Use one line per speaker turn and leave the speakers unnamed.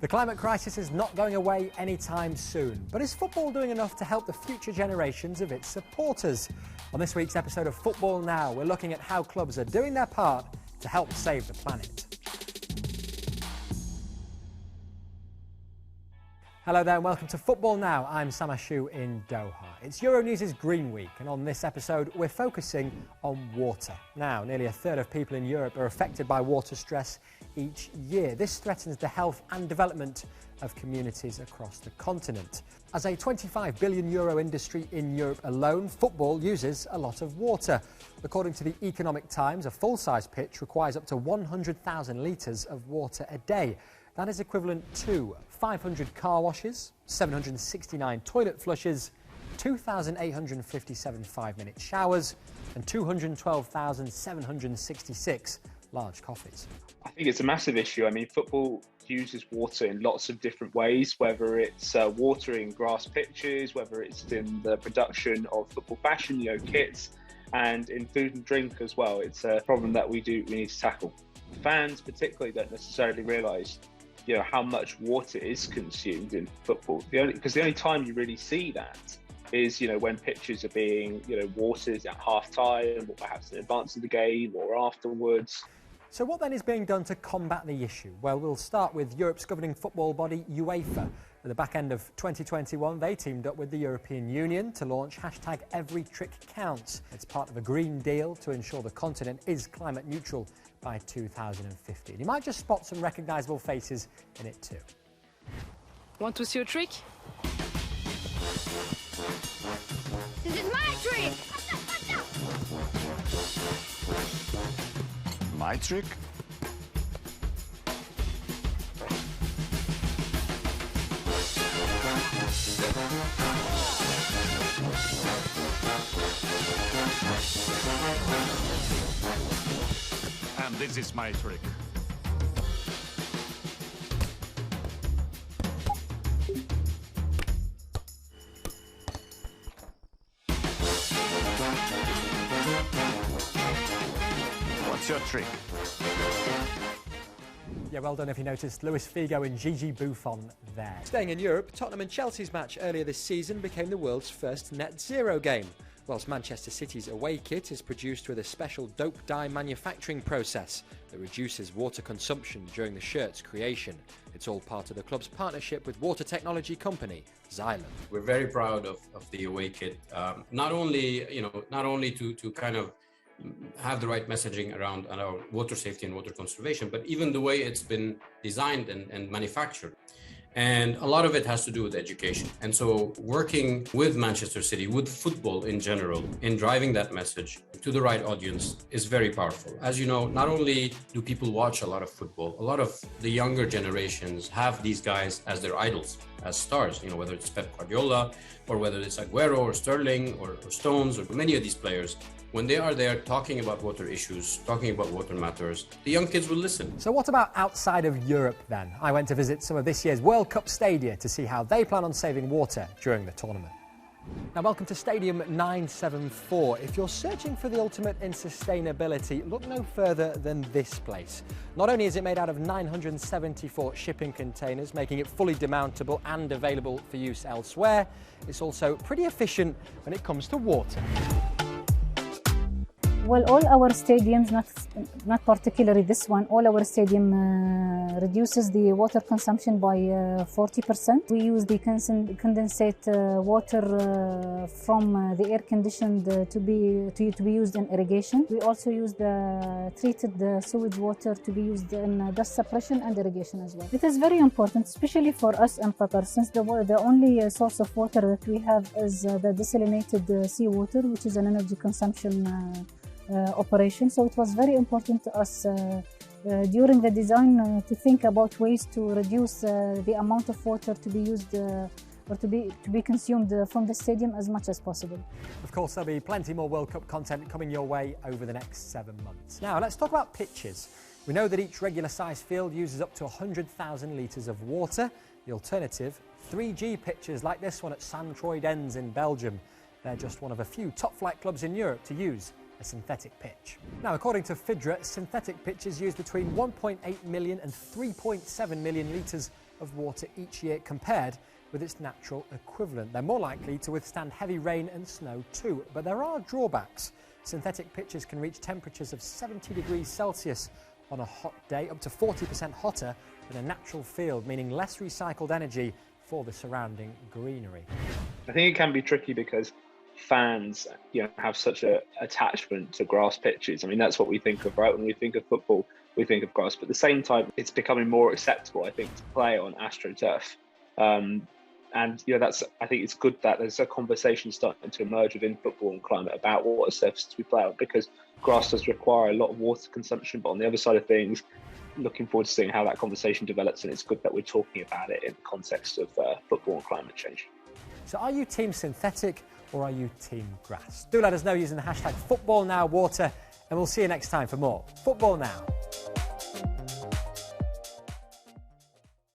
The climate crisis is not going away anytime soon, but is football doing enough to help the future generations of its supporters? On this week's episode of Football Now, we're looking at how clubs are doing their part to help save the planet. Hello there and welcome to Football Now. I'm Sam Ashu in Doha. It's Euronews Green week, and on this episode we're focusing on water. Now, nearly a third of people in Europe are affected by water stress each year. This threatens the health and development of communities across the continent. As a €25 billion industry in Europe alone, football uses a lot of water. According to the Economic Times, a full-size pitch requires up to 100,000 litres of water a day. That is equivalent to 500 car washes, 769 toilet flushes, 2,857 5-minute showers, and 212,766 large coffees.
I think it's a massive issue. I mean, football uses water in lots of different ways, whether it's watering grass pitches, whether it's in the production of football fashion, kits, and in food and drink as well. It's a problem that we need to tackle. Fans particularly don't necessarily realise how much water is consumed in football. Because the only time you really see that is, when pitches are being, watered at half-time or perhaps in advance of the game or afterwards.
So what then is being done to combat the issue? Well, we'll start with Europe's governing football body, UEFA. At the back end of 2021, they teamed up with the European Union to launch #EveryTrickCounts. It's part of a Green Deal to ensure the continent is climate neutral by 2050. You might just spot some recognisable faces in it too.
Want to see a trick?
This is my trick!
My trick? And this is my trick. What's your trick?
Yeah, well done if you noticed Luis Figo and Gigi Buffon there. Staying in Europe, Tottenham and Chelsea's match earlier this season became the world's first net zero game, whilst Manchester City's away kit is produced with a special dope dye manufacturing process that reduces water consumption during the shirt's creation. It's all part of the club's partnership with water technology company Xylem.
We're very proud of the away kit, not only to kind of have the right messaging around water safety and water conservation, but even the way it's been designed and manufactured. And a lot of it has to do with education. And so working with Manchester City, with football in general, in driving that message to the right audience is very powerful. As you know, not only do people watch a lot of football, a lot of the younger generations have these guys as their idols, as stars, whether it's Pep Guardiola or whether it's Aguero or Sterling or Stones or many of these players. When they are there talking about water issues, talking about water matters, the young kids will listen.
So what about outside of Europe then? I went to visit some of this year's World Cup stadia to see how they plan on saving water during the tournament. Now, welcome to Stadium 974. If you're searching for the ultimate in sustainability, look no further than this place. Not only is it made out of 974 shipping containers, making it fully demountable and available for use elsewhere, it's also pretty efficient when it comes to water.
Well, all our stadiums, not particularly this one, all our stadium reduces the water consumption by 40%. We use the condensate water from the air conditioned to be used in irrigation. We also use the treated sewage water to be used in dust suppression and irrigation as well. It is very important, especially for us in Qatar, since the only source of water that we have is the desalinated seawater, which is an energy consumption operation. So it was very important to us during the design to think about ways to reduce the amount of water to be used or to be consumed from the stadium as much as possible.
Of course, there'll be plenty more World Cup content coming your way over the next 7 months. Now, let's talk about pitches. We know that each regular-sized field uses up to 100,000 litres of water. The alternative, 3G pitches like this one at Saint-Troy-Dens in Belgium. They're just one of a few top-flight clubs in Europe to use a synthetic pitch. Now, according to FIDRA, synthetic pitches use between 1.8 million and 3.7 million litres of water each year compared with its natural equivalent. They're more likely to withstand heavy rain and snow too, but there are drawbacks. Synthetic pitches can reach temperatures of 70 degrees Celsius on a hot day, up to 40% hotter than a natural field, meaning less recycled energy for the surrounding greenery.
I think it can be tricky because fans, have such an attachment to grass pitches. I mean, that's what we think of, right? When we think of football, we think of grass. But at the same time, it's becoming more acceptable, I think, to play on AstroTurf. I think it's good that there's a conversation starting to emerge within football and climate about what surfaces we play on, because grass does require a lot of water consumption. But on the other side of things, looking forward to seeing how that conversation develops, and it's good that we're talking about it in the context of football and climate change.
So are you team synthetic or are you team grass? Do let us know using the hashtag FootballNowWater, and we'll see you next time for more Football Now.